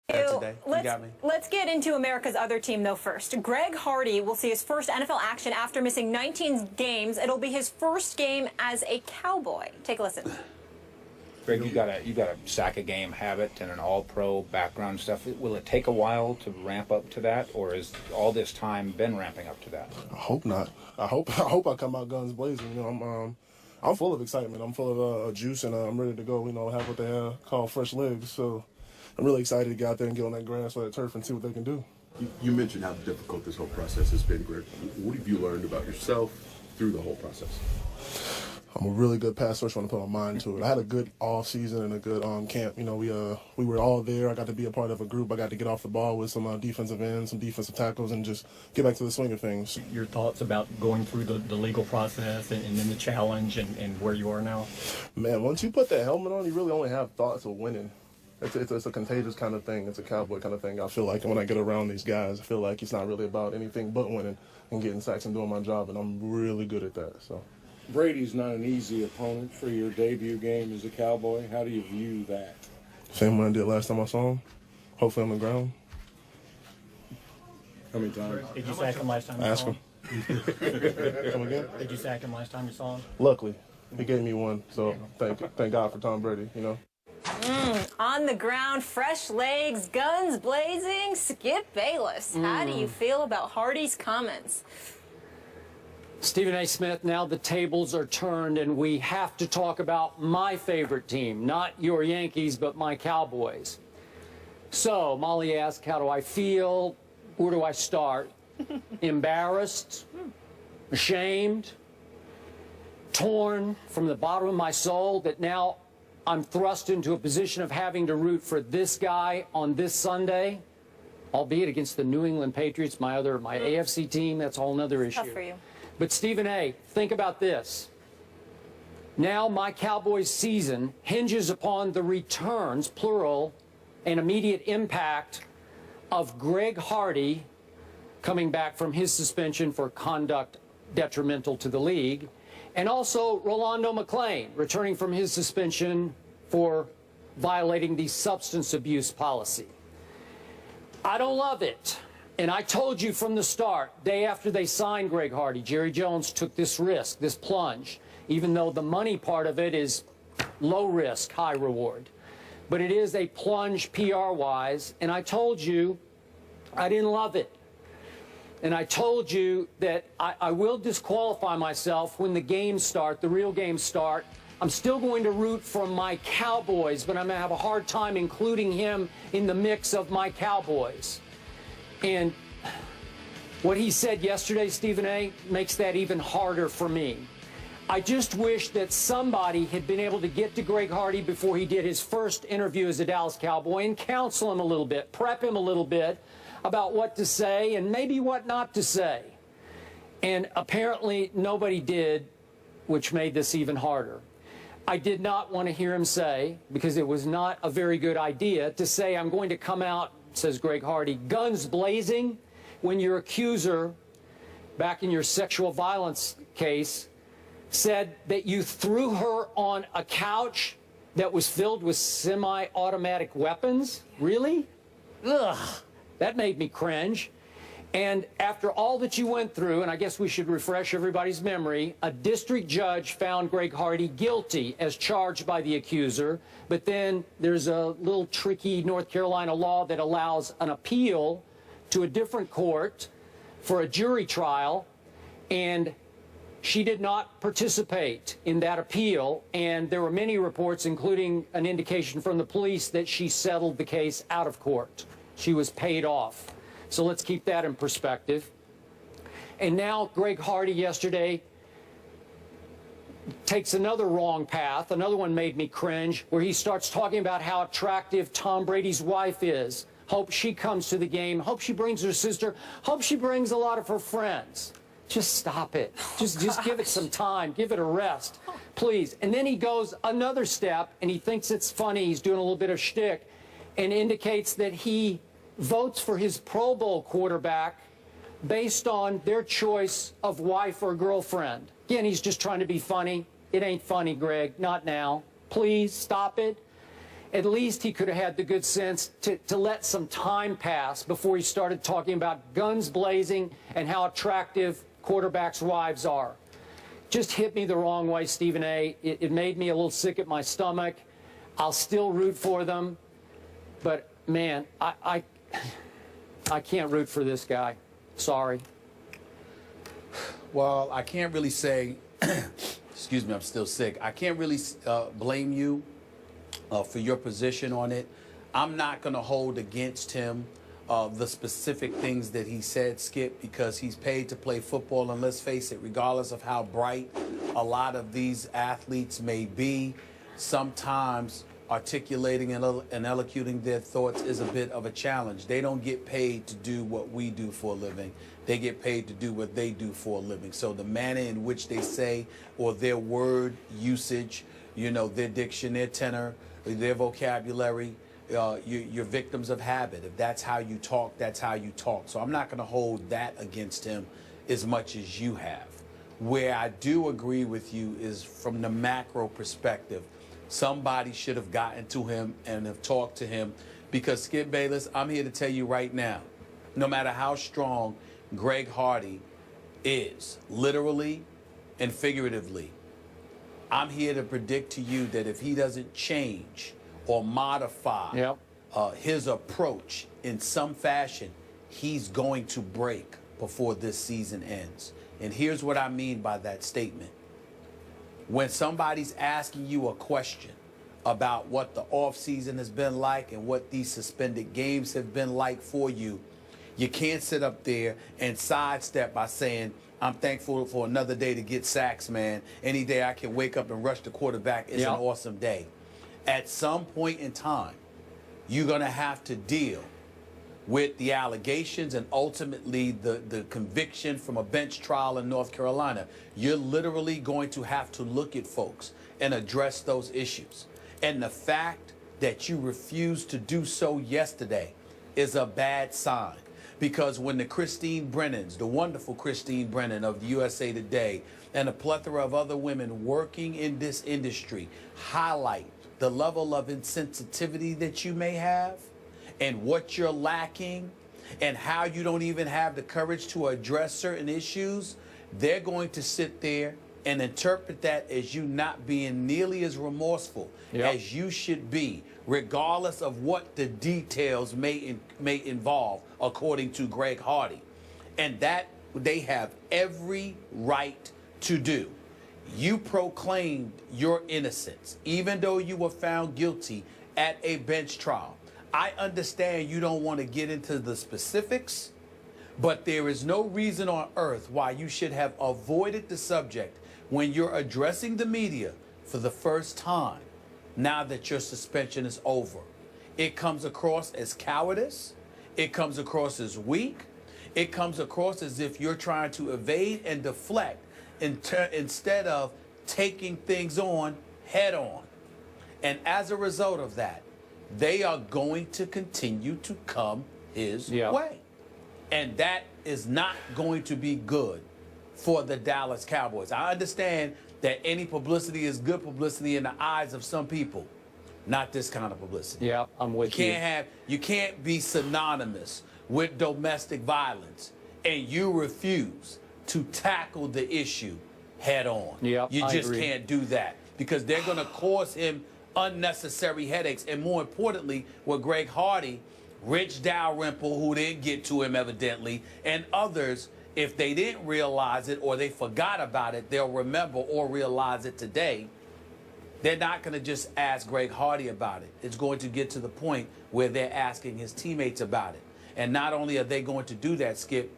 Today. You got me. Let's get into America's other team, though, first. Greg Hardy will see his first NFL action after missing 19 games. It'll be his first game as a Cowboy. Take a listen. Greg, you got a sack a game habit and an all-pro background stuff. Will it take a while to ramp up to that, or has all this time been ramping up to that? I hope not. I hope I come out guns blazing. You know, I'm full of excitement. I'm full of juice, and I'm ready to go. You know, have what they call fresh legs. So I'm really excited to get out there and get on that grass or that turf and see what they can do. You mentioned how difficult this whole process has been, Greg. What have you learned about yourself through the whole process? I'm a really good pass rusher when I put my mind to it. I had a good off season and a good camp. You know, we were all there. I got to be a part of a group. I got to get off the ball with some defensive ends, some defensive tackles, and just get back to the swing of things. Your thoughts about going through the legal process and then the challenge and where you are now? Man, once you put that helmet on, you really only have thoughts of winning. It's a contagious kind of thing. It's a cowboy kind of thing. I feel like when I get around these guys, I feel like it's not really about anything but winning and getting sacks and doing my job, and I'm really good at that. So. Brady's not an easy opponent for your debut game as a Cowboy. How do you view that? Same one I did last time I saw him. Hopefully on the ground. How many times? Did you sack him last time you Ask saw him. Come again? Did you sack him last time you saw him? Luckily, he gave me one. So thank God for Tom Brady, you know. On the ground, fresh legs, guns blazing. Skip Bayless, how do you feel about Hardy's comments? Stephen A. Smith, now the tables are turned and we have to talk about my favorite team, not your Yankees, but my Cowboys. So, Molly asked, how do I feel? Where do I start? Embarrassed, ashamed, torn from the bottom of my soul that now I'm thrust into a position of having to root for this guy on this Sunday, albeit against the New England Patriots, my AFC team. That's a whole other issue. Tough for you. But Stephen A., think about this. Now my Cowboys season hinges upon the returns, plural, and immediate impact of Greg Hardy coming back from his suspension for conduct detrimental to the league, and also Rolando McClain returning from his suspension for violating the substance abuse policy. I don't love it. And I told you from the start, day after they signed Greg Hardy, Jerry Jones took this risk, this plunge, even though the money part of it is low risk, high reward. But it is a plunge PR-wise, and I told you I didn't love it. And I told you that I will disqualify myself when the games start, the real games start. I'm still going to root for my Cowboys, but I'm going to have a hard time including him in the mix of my Cowboys. And what he said yesterday, Stephen A., makes that even harder for me. I just wish that somebody had been able to get to Greg Hardy before he did his first interview as a Dallas Cowboy and counsel him a little bit, prep him a little bit about what to say and maybe what not to say. And apparently nobody did, which made this even harder. I did not want to hear him say, because it was not a very good idea, to say I'm going to come out, says Greg Hardy, guns blazing, when your accuser, back in your sexual violence case, said that you threw her on a couch that was filled with semi-automatic weapons? Really? Ugh, that made me cringe. And after all that you went through, and I guess we should refresh everybody's memory, a district judge found Greg Hardy guilty as charged by the accuser, but then there's a little tricky North Carolina law that allows an appeal to a different court for a jury trial, and she did not participate in that appeal, and there were many reports, including an indication from the police, that she settled the case out of court. She was paid off. So let's keep that in perspective. And now Greg Hardy yesterday takes another wrong path. Another one made me cringe, where he starts talking about how attractive Tom Brady's wife is. Hope she comes to the game. Hope she brings her sister. Hope she brings a lot of her friends. Just stop it. Just give it some time. Give it a rest, please. And then he goes another step, and he thinks it's funny. He's doing a little bit of shtick, and indicates that he votes for his Pro Bowl quarterback based on their choice of wife or girlfriend. Again, he's just trying to be funny. It ain't funny, Greg. Not now. Please stop it. at least he could have had the good sense to let some time pass before he started talking about guns blazing and how attractive quarterbacks' wives are. Just hit me the wrong way, Stephen A. It made me a little sick at my stomach. I'll still root for them, but man, I can't root for this guy. Sorry. Well, I can't really say, excuse me, I'm still sick. I can't really blame you for your position on it. I'm not going to hold against him the specific things that he said, Skip, because he's paid to play football. And let's face it, regardless of how bright a lot of these athletes may be, sometimes articulating and elocuting their thoughts is a bit of a challenge. They don't get paid to do what we do for a living. They get paid to do what they do for a living. So the manner in which they say, or their word usage, you know, their diction, their tenor, their vocabulary, you're victims of habit. If that's how you talk, that's how you talk. So I'm not going to hold that against him as much as you have. Where I do agree with you is from the macro perspective. Somebody should have gotten to him and have talked to him, because Skip Bayless, I'm here to tell you right now, no matter how strong Greg Hardy is, literally and figuratively, I'm here to predict to you that if he doesn't change or modify his approach in some fashion, he's going to break before this season ends. And here's what I mean by that statement. When somebody's asking you a question about what the offseason has been like and what these suspended games have been like for you, you can't sit up there and sidestep by saying, I'm thankful for another day to get sacks, man. Any day I can wake up and rush the quarterback is an awesome day. At some point in time, you're going to have to deal with the allegations and ultimately the conviction from a bench trial in North Carolina. You're literally going to have to look at folks and address those issues. And the fact that you refused to do so yesterday is a bad sign. Because when the Christine Brennans, the wonderful Christine Brennan of the USA Today, and a plethora of other women working in this industry highlight the level of insensitivity that you may have and what you're lacking and how you don't even have the courage to address certain issues, they're going to sit there and interpret that as you not being nearly as remorseful as you should be, regardless of what the details may involve, according to Greg Hardy. And that they have every right to do. You proclaimed your innocence, even though you were found guilty at a bench trial. I understand you don't want to get into the specifics, but there is no reason on earth why you should have avoided the subject when you're addressing the media for the first time now that your suspension is over. It comes across as cowardice. It comes across as weak. It comes across as if you're trying to evade and deflect instead of taking things on head on. And as a result of that, they are going to continue to come his way. And that is not going to be good for the Dallas Cowboys. I understand that any publicity is good publicity in the eyes of some people. Not this kind of publicity. Yeah, I'm with you. You can't be synonymous with domestic violence and you refuse to tackle the issue head on. Yeah, you just can't do that because they're going to cause him unnecessary headaches. And more importantly, with Greg Hardy, Rich Dalrymple, who didn't get to him evidently, and others, if they didn't realize it or they forgot about it, they'll remember or realize it today. They're not going to just ask Greg Hardy about it. It's going to get to the point where they're asking his teammates about it. And not only are they going to do that, Skip,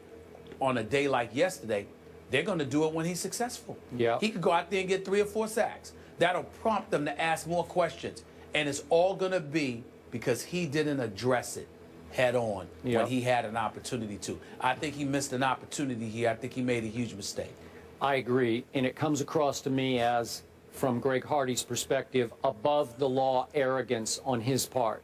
on a day like yesterday, they're going to do it when he's successful. Yeah. He could go out there and get 3 or 4 sacks. That'll prompt them to ask more questions. And it's all going to be because he didn't address it head on when he had an opportunity to. I think he missed an opportunity here. I think he made a huge mistake. I agree. And it comes across to me as, from Greg Hardy's perspective, above the law arrogance on his part.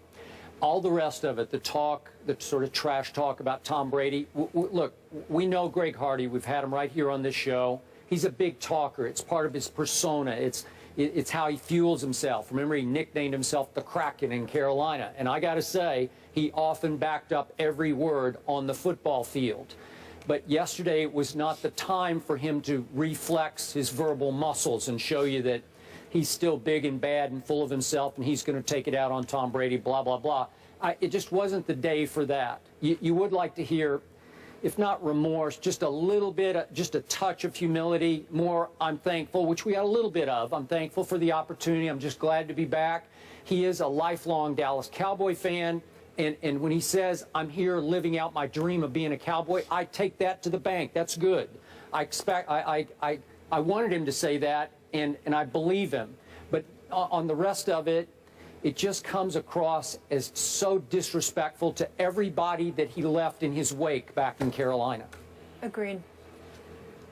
All the rest of it, the talk, the sort of trash talk about Tom Brady. Look, we know Greg Hardy. We've had him right here on this show. He's a big talker. It's part of his persona. It's how he fuels himself. Remember, he nicknamed himself the Kraken in Carolina. And I got to say, he often backed up every word on the football field. But yesterday was not the time for him to reflex his verbal muscles and show you that he's still big and bad and full of himself and he's going to take it out on Tom Brady, blah, blah, blah. It just wasn't the day for that. You would like to hear, if not remorse, just a little bit, just a touch of humility, more I'm thankful, which we got a little bit of. I'm thankful for the opportunity. I'm just glad to be back. He is a lifelong Dallas Cowboy fan. And when he says, I'm here living out my dream of being a Cowboy, I take that to the bank. That's good. I wanted him to say that, and I believe him. But on the rest of it, it just comes across as so disrespectful to everybody that he left in his wake back in Carolina. Agreed.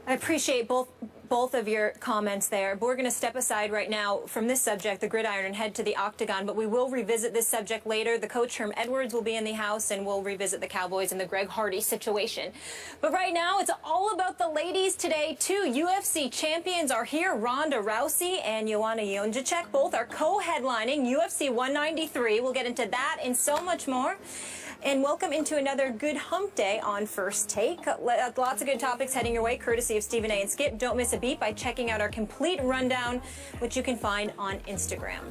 I appreciate both of your comments there. But we're going to step aside right now from this subject, the gridiron, and head to the octagon. But we will revisit this subject later. The coach, Herm Edwards, will be in the house, and we'll revisit the Cowboys and the Greg Hardy situation. But right now, it's all about the ladies today, too. UFC champions are here. Ronda Rousey and Joanna Jędrzejczyk both are co-headlining UFC 193. We'll get into that and so much more. And welcome into another good hump day on First Take. Lots of good topics heading your way, courtesy of Stephen A. and Skip. Don't miss a beat by checking out our complete rundown, which you can find on Instagram.